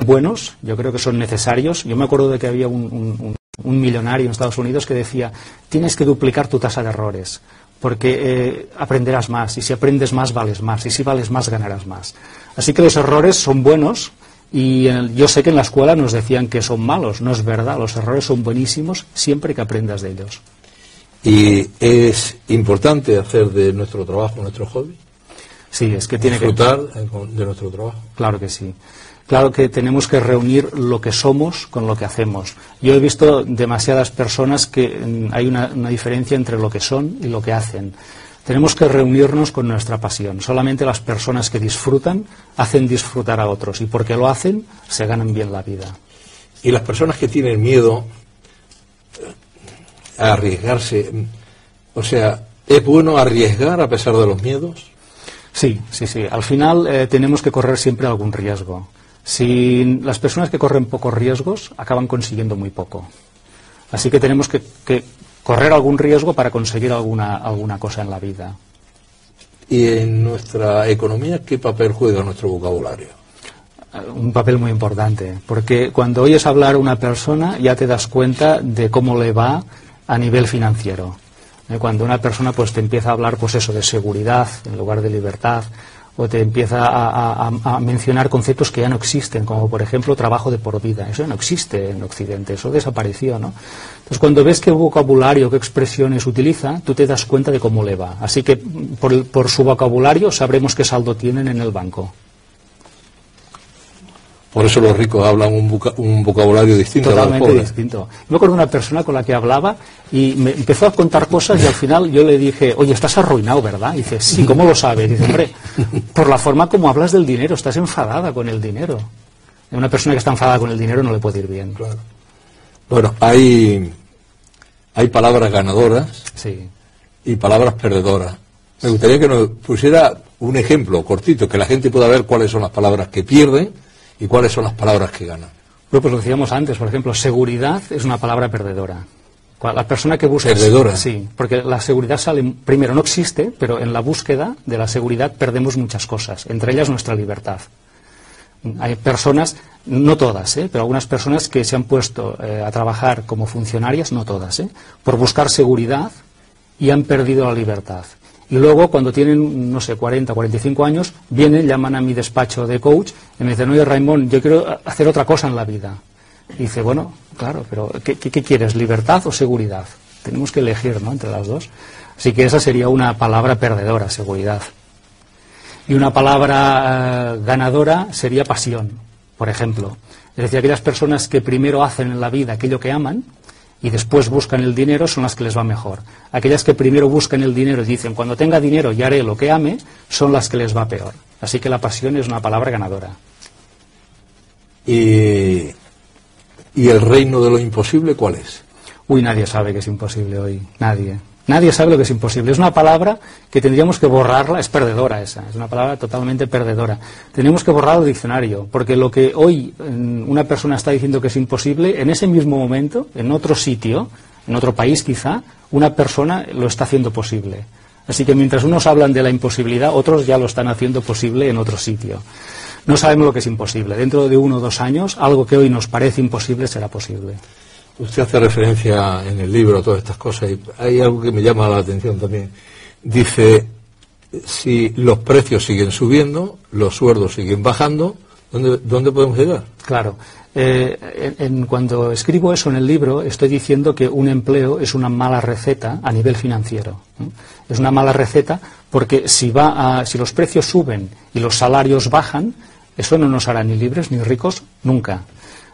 buenos, yo creo que son necesarios. Yo me acuerdo de que había un millonario en Estados Unidos que decía, tienes que duplicar tu tasa de errores, porque aprenderás más, y si aprendes más, vales más, y si vales más, ganarás más. Así que los errores son buenos, y yo sé que en la escuela nos decían que son malos. No es verdad, los errores son buenísimos siempre que aprendas de ellos. ¿Y es importante hacer de nuestro trabajo nuestro hobby? Sí, es que tiene que disfrutar de nuestro trabajo. Claro que sí. Claro que tenemos que reunir lo que somos con lo que hacemos. Yo he visto demasiadas personas que hay una diferencia entre lo que son y lo que hacen. Tenemos que reunirnos con nuestra pasión. Solamente las personas que disfrutan hacen disfrutar a otros, y porque lo hacen se ganan bien la vida. Y las personas que tienen miedo a arriesgarse, o sea, ¿es bueno arriesgar a pesar de los miedos? Sí, sí, sí. Al final tenemos que correr siempre algún riesgo. Si las personas que corren pocos riesgos acaban consiguiendo muy poco. Así que tenemos que correr algún riesgo para conseguir alguna cosa en la vida. ¿Y en nuestra economía qué papel juega nuestro vocabulario? Un papel muy importante, porque cuando oyes hablar a una persona ya te das cuenta de cómo le va a nivel financiero. Cuando una persona pues te empieza a hablar pues eso de seguridad en lugar de libertad, o te empieza a mencionar conceptos que ya no existen, como por ejemplo trabajo de por vida. Eso ya no existe en Occidente, eso desapareció, ¿no? Entonces cuando ves qué vocabulario, qué expresiones utiliza, tú te das cuenta de cómo le va. Así que por su vocabulario sabremos qué saldo tienen en el banco. Por eso los ricos hablan un vocabulario distinto a los pobres. Totalmente distinto. Me acuerdo de una persona con la que hablaba y me empezó a contar cosas, y al final yo le dije, oye, estás arruinado, ¿verdad? Y dice, sí, ¿cómo lo sabes? Y dice, hombre, por la forma como hablas del dinero, estás enfadada con el dinero. Una persona que está enfadada con el dinero no le puede ir bien. Claro. Bueno, hay palabras ganadoras, sí, y palabras perdedoras. Me gustaría que nos pusiera un ejemplo cortito, que la gente pueda ver cuáles son las palabras que pierden y cuáles son las palabras que ganan. Bueno, pues lo decíamos antes, por ejemplo, seguridad es una palabra perdedora. La persona que busca... ¿Perdedora? Sí, porque la seguridad sale, primero no existe, pero en la búsqueda de la seguridad perdemos muchas cosas, entre ellas nuestra libertad. Hay personas, no todas, pero algunas personas que se han puesto a trabajar como funcionarias, no todas, por buscar seguridad, y han perdido la libertad. Y luego, cuando tienen, no sé, 40, 45 años, vienen, llaman a mi despacho de coach y me dicen, oye, Raimón, yo quiero hacer otra cosa en la vida. Y dice, bueno, claro, pero ¿qué quieres, libertad o seguridad? Tenemos que elegir, ¿no?, entre las dos. Así que esa sería una palabra perdedora, seguridad. Y una palabra ganadora sería pasión, por ejemplo. Es decir, aquellas personas que primero hacen en la vida aquello que aman y después buscan el dinero son las que les va mejor. Aquellas que primero buscan el dinero y dicen, cuando tenga dinero ya haré lo que ame, son las que les va peor. Así que la pasión es una palabra ganadora. ¿Y el reino de lo imposible cuál es? Uy, nadie sabe que es imposible hoy. Nadie. Nadie sabe lo que es imposible. Es una palabra que tendríamos que borrarla. Es perdedora esa. Es una palabra totalmente perdedora. Tenemos que borrar el diccionario, porque lo que hoy una persona está diciendo que es imposible, en ese mismo momento, en otro sitio, en otro país quizá, una persona lo está haciendo posible. Así que mientras unos hablan de la imposibilidad, otros ya lo están haciendo posible en otro sitio. No sabemos lo que es imposible. Dentro de 1 o 2 años, algo que hoy nos parece imposible será posible. Usted hace referencia en el libro a todas estas cosas, y hay algo que me llama la atención también. Dice, si los precios siguen subiendo, los sueldos siguen bajando, ¿dónde podemos llegar? Claro. Cuando escribo eso en el libro, estoy diciendo que un empleo es una mala receta a nivel financiero. Es una mala receta porque si los precios suben y los salarios bajan, eso no nos hará ni libres ni ricos nunca.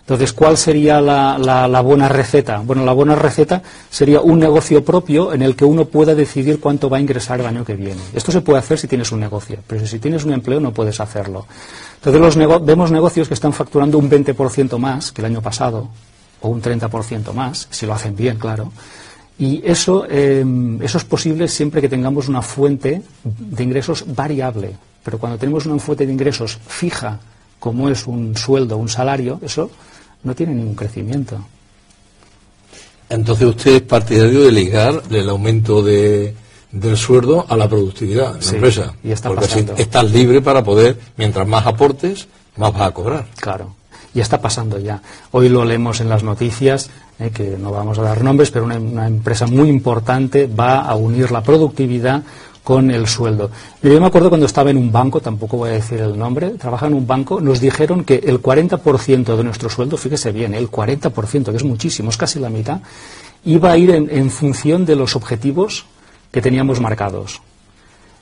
Entonces, ¿cuál sería la buena receta? Bueno, la buena receta sería un negocio propio en el que uno pueda decidir cuánto va a ingresar el año que viene. Esto se puede hacer si tienes un negocio, pero si tienes un empleo no puedes hacerlo. Entonces, vemos negocios que están facturando un 20% más que el año pasado, o un 30% más, si lo hacen bien, claro. Y eso es posible siempre que tengamos una fuente de ingresos variable. Pero cuando tenemos una fuente de ingresos fija, como es un sueldo, un salario, eso no tiene ningún crecimiento. Entonces usted es partidario de ligar el aumento del sueldo a la productividad de la empresa. Y está porque pasando. así estás libre para poder, mientras más aportes, más vas a cobrar. Claro. y está pasando ya. Hoy lo leemos en las noticias, que no vamos a dar nombres, pero una empresa muy importante va a unir la productividad con el sueldo. Yo me acuerdo cuando estaba en un banco, tampoco voy a decir el nombre, trabajaba en un banco, nos dijeron que el 40% de nuestro sueldo, fíjese bien, el 40%, que es muchísimo, es casi la mitad, iba a ir en función de los objetivos que teníamos marcados.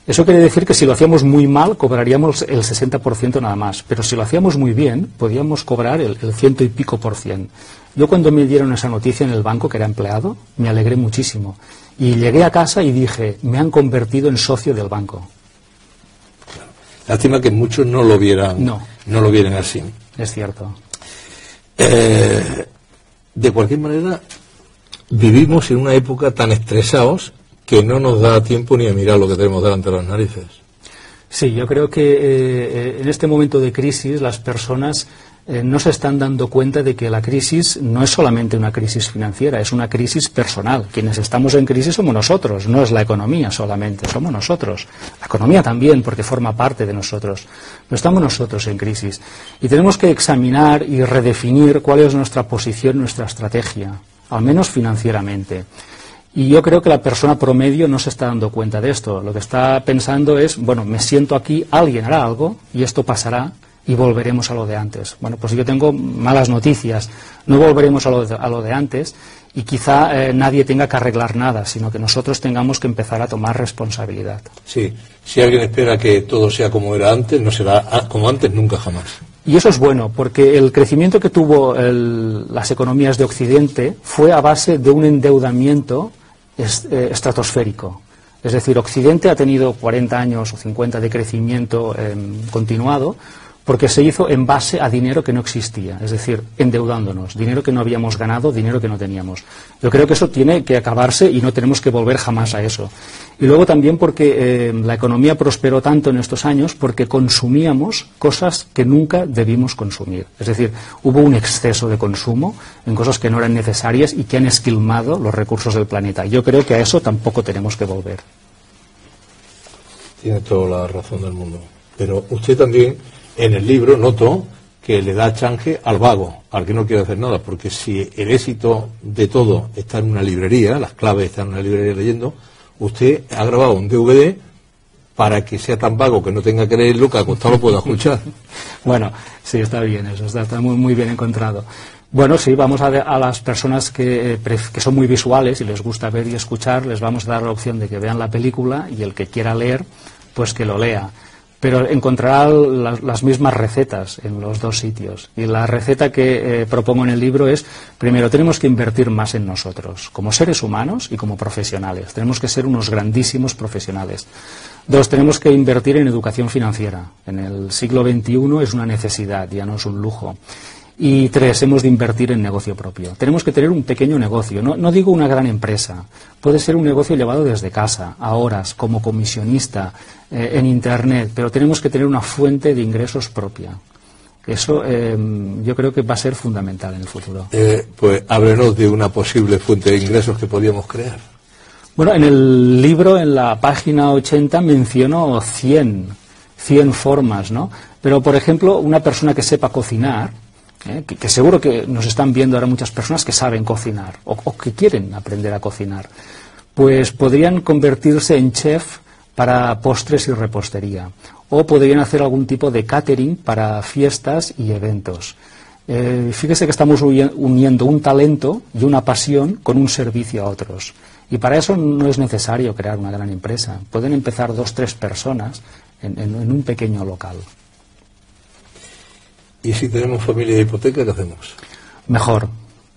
Eso quiere decir que si lo hacíamos muy mal, cobraríamos el 60% nada más, pero si lo hacíamos muy bien, podíamos cobrar el 100 y pico %. Yo cuando me dieron esa noticia en el banco, que era empleado, me alegré muchísimo. Y llegué a casa y dije, me han convertido en socio del banco. Lástima que muchos no lo vieran, no lo vieran así. Es cierto. De cualquier manera, vivimos en una época tan estresados que no nos da tiempo ni a mirar lo que tenemos delante de las narices. Sí, yo creo que en este momento de crisis las personas no se están dando cuenta de que la crisis no es solamente una crisis financiera, es una crisis personal. Quienes estamos en crisis somos nosotros, no es la economía solamente, somos nosotros. La economía también, porque forma parte de nosotros. No estamos nosotros en crisis. Y tenemos que examinar y redefinir cuál es nuestra posición, nuestra estrategia, al menos financieramente. Y yo creo que la persona promedio no se está dando cuenta de esto. Lo que está pensando es, bueno, me siento aquí, alguien hará algo y esto pasará y volveremos a lo de antes. Bueno, pues yo tengo malas noticias. No volveremos a lo de antes y quizá nadie tenga que arreglar nada, sino que nosotros tengamos que empezar a tomar responsabilidad. Sí, si alguien espera que todo sea como era antes, no será como antes nunca jamás. Y eso es bueno, porque el crecimiento que tuvo las economías de Occidente fue a base de un endeudamiento estratosférico. Es decir, Occidente ha tenido 40 años o 50 de crecimiento continuado porque se hizo en base a dinero que no existía, es decir, endeudándonos, dinero que no habíamos ganado, dinero que no teníamos. Yo creo que eso tiene que acabarse y no tenemos que volver jamás a eso. Y luego también porque la economía prosperó tanto en estos años porque consumíamos cosas que nunca debimos consumir. Es decir, hubo un exceso de consumo en cosas que no eran necesarias y que han esquilmado los recursos del planeta. Yo creo que a eso tampoco tenemos que volver. Tiene toda la razón del mundo. Pero usted también, en el libro, noto que le da change al vago, al que no quiere hacer nada, porque si el éxito de todo está en una librería, las claves están en una librería leyendo, usted ha grabado un DVD para que sea tan vago que no tenga que leerlo, que acostado lo pueda escuchar. Bueno, sí, está bien eso, está muy, muy bien encontrado. Bueno, sí, vamos a las personas que son muy visuales y les gusta ver y escuchar, les vamos a dar la opción de que vean la película y el que quiera leer, pues que lo lea. Pero encontrará las mismas recetas en los dos sitios. Y la receta que propongo en el libro es, primero, tenemos que invertir más en nosotros, como seres humanos y como profesionales. Tenemos que ser unos grandísimos profesionales. Dos, tenemos que invertir en educación financiera. En el siglo XXI es una necesidad, ya no es un lujo. Y tres, hemos de invertir en negocio propio. Tenemos que tener un pequeño negocio, no digo una gran empresa. Puede ser un negocio llevado desde casa, a horas, como comisionista, en Internet, pero tenemos que tener una fuente de ingresos propia. Eso yo creo que va a ser fundamental en el futuro. Pues háblenos de una posible fuente de ingresos que podríamos crear. Bueno, en el libro, en la página 80, menciono 100 formas, ¿no? Pero, por ejemplo, una persona que sepa cocinar, que seguro que nos están viendo ahora muchas personas que saben cocinar o que quieren aprender a cocinar, pues podrían convertirse en chef para postres y repostería, o podrían hacer algún tipo de catering para fiestas y eventos. Fíjese que estamos uniendo un talento y una pasión con un servicio a otros. Y para eso no es necesario crear una gran empresa. Pueden empezar 2 o 3 personas en un pequeño local. ¿Y si tenemos familia de hipoteca, qué hacemos? Mejor.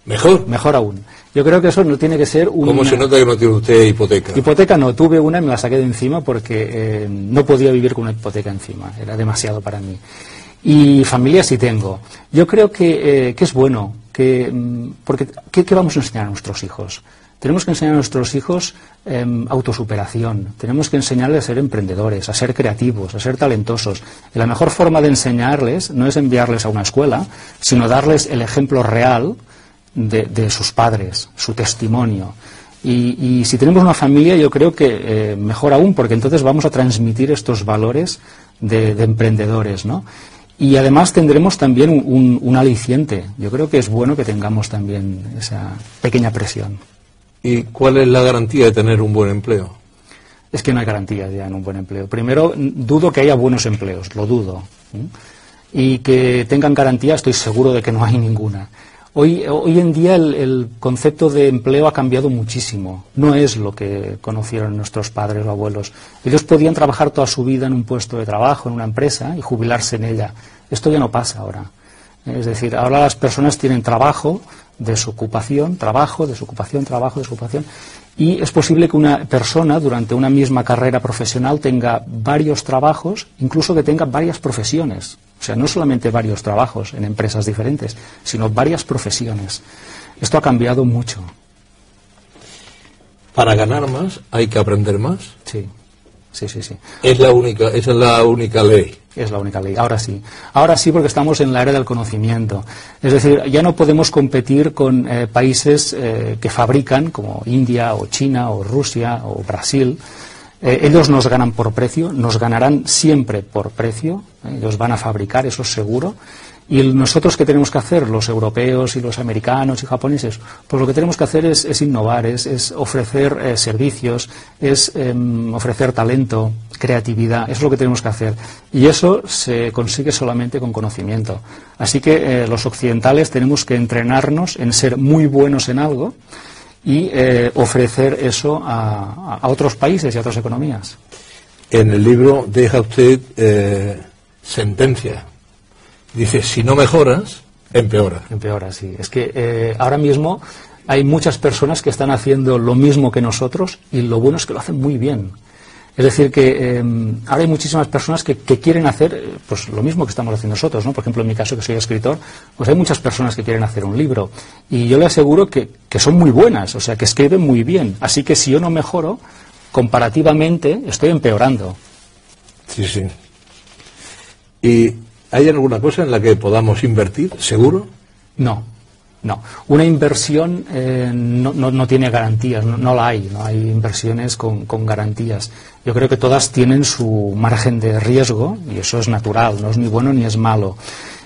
¿Mejor? Mejor aún. Yo creo que eso no tiene que ser una... ¿Cómo se nota que no tiene usted hipoteca? Hipoteca no, tuve una y me la saqué de encima porque no podía vivir con una hipoteca encima, era demasiado para mí. Y familia sí tengo. Yo creo que es bueno, porque ¿qué vamos a enseñar a nuestros hijos? Tenemos que enseñar a nuestros hijos autosuperación, tenemos que enseñarles a ser emprendedores, a ser creativos, a ser talentosos. Y la mejor forma de enseñarles no es enviarles a una escuela, sino darles el ejemplo real de sus padres, su testimonio. Y si tenemos una familia, yo creo que mejor aún, porque entonces vamos a transmitir estos valores de emprendedores, ¿no? Y además tendremos también un aliciente. Yo creo que es bueno que tengamos también esa pequeña presión. ¿Y cuál es la garantía de tener un buen empleo? Es que no hay garantía ya en un buen empleo. Primero, dudo que haya buenos empleos, lo dudo. Y que tengan garantía, estoy seguro de que no hay ninguna. Hoy en día el concepto de empleo ha cambiado muchísimo. No es lo que conocieron nuestros padres o abuelos. Ellos podían trabajar toda su vida en un puesto de trabajo, en una empresa, y jubilarse en ella. Esto ya no pasa ahora. Es decir, ahora las personas tienen trabajo, desocupación, trabajo, desocupación, trabajo, desocupación. Y es posible que una persona durante una misma carrera profesional tenga varios trabajos, incluso que tenga varias profesiones. O sea, no solamente varios trabajos en empresas diferentes, sino varias profesiones. Esto ha cambiado mucho. Para ganar más hay que aprender más. Sí. Sí. Esa es la única ley. Es la única ley, ahora sí. Ahora sí, porque estamos en la era del conocimiento. Es decir, ya no podemos competir con países que fabrican, como India o China o Rusia o Brasil. Ellos nos ganan por precio, nos ganarán siempre por precio. Ellos van a fabricar, eso es seguro. Y nosotros, ¿qué tenemos que hacer? Los europeos y los americanos y japoneses, pues lo que tenemos que hacer es innovar, es ofrecer servicios, es ofrecer talento, creatividad, eso es lo que tenemos que hacer. Y eso se consigue solamente con conocimiento. Así que los occidentales tenemos que entrenarnos en ser muy buenos en algo y ofrecer eso a otros países y a otras economías. En el libro deja usted sentencia. Dice, si no mejoras, empeoras. Empeoras, sí. Es que ahora mismo hay muchas personas que están haciendo lo mismo que nosotros y lo bueno es que lo hacen muy bien. Es decir, que ahora hay muchísimas personas que quieren hacer pues lo mismo que estamos haciendo nosotros, ¿no? Por ejemplo, en mi caso, que soy escritor, pues hay muchas personas que quieren hacer un libro. Y yo le aseguro que son muy buenas, o sea, que escriben muy bien. Así que si yo no mejoro, comparativamente estoy empeorando. Sí, sí. ¿Y hay alguna cosa en la que podamos invertir, seguro? No. Una inversión no tiene garantías, no la hay. No hay inversiones con garantías. Yo creo que todas tienen su margen de riesgo y eso es natural, no es ni bueno ni es malo.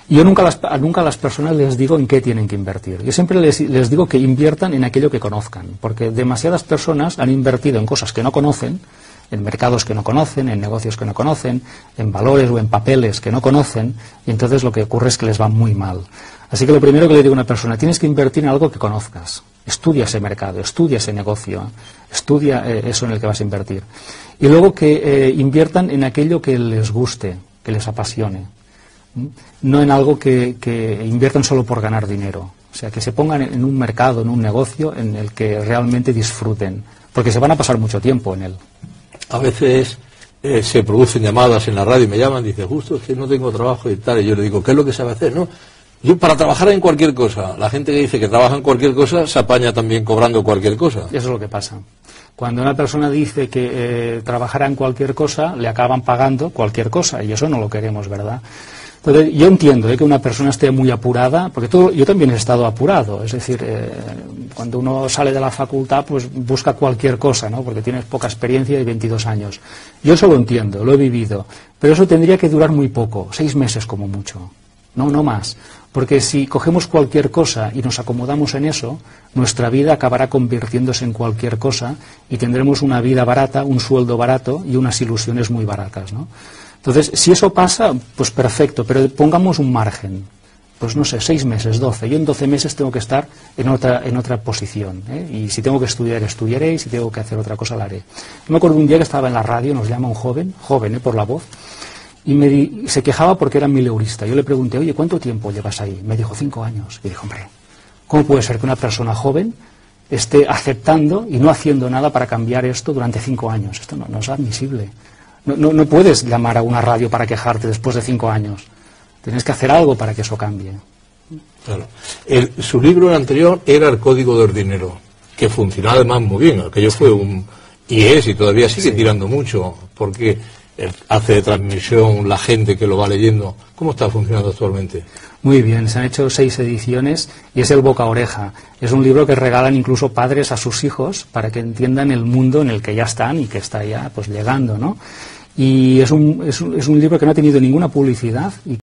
Y yo nunca a las personas les digo en qué tienen que invertir. Yo siempre les digo que inviertan en aquello que conozcan, porque demasiadas personas han invertido en cosas que no conocen, en mercados que no conocen, en negocios que no conocen, en valores o en papeles que no conocen, y entonces lo que ocurre es que les va muy mal. Así que lo primero que le digo a una persona, tienes que invertir en algo que conozcas. Estudia ese mercado, estudia ese negocio, estudia eso en el que vas a invertir. Y luego que inviertan en aquello que les guste, que les apasione. No en algo que inviertan solo por ganar dinero. O sea, que se pongan en un mercado, en un negocio en el que realmente disfruten, porque se van a pasar mucho tiempo en él. A veces se producen llamadas en la radio y me llaman y dicen, justo es que no tengo trabajo y tal, y yo le digo, ¿qué es lo que sabe hacer? No, yo para trabajar en cualquier cosa, la gente que dice que trabaja en cualquier cosa se apaña también cobrando cualquier cosa. Eso es lo que pasa. Cuando una persona dice que trabajará en cualquier cosa, le acaban pagando cualquier cosa, y eso no lo queremos, ¿verdad? Entonces, yo entiendo que una persona esté muy apurada, porque yo también he estado apurado, es decir, cuando uno sale de la facultad, pues busca cualquier cosa, ¿no? Porque tienes poca experiencia y 22 años. Yo eso lo entiendo, lo he vivido, pero eso tendría que durar muy poco, 6 meses como mucho, no más. Porque si cogemos cualquier cosa y nos acomodamos en eso, nuestra vida acabará convirtiéndose en cualquier cosa y tendremos una vida barata, un sueldo barato y unas ilusiones muy baratas, ¿no? Entonces, si eso pasa, pues perfecto, pero pongamos un margen. Pues no sé, 6 meses, 12. Yo en 12 meses tengo que estar en otra posición, ¿eh? Y si tengo que estudiar, estudiaré, y si tengo que hacer otra cosa, la haré. Yo me acuerdo un día que estaba en la radio, nos llama un joven, por la voz, y se quejaba porque era mileurista. Yo le pregunté, oye, ¿cuánto tiempo llevas ahí? Me dijo, 5 años. Y dijo, hombre, ¿cómo puede ser que una persona joven esté aceptando y no haciendo nada para cambiar esto durante 5 años? Esto no es admisible. No puedes llamar a una radio para quejarte después de 5 años. Tienes que hacer algo para que eso cambie. Claro. Su libro anterior era El Código del Dinero, que funcionaba además muy bien. Aquello fue y todavía sigue tirando mucho, porque hace de transmisión la gente que lo va leyendo. ¿Cómo está funcionando actualmente? Muy bien, se han hecho 6 ediciones y es el boca a oreja. Es un libro que regalan incluso padres a sus hijos para que entiendan el mundo en el que ya están y que está ya pues llegando, ¿no? Y es un libro que no ha tenido ninguna publicidad y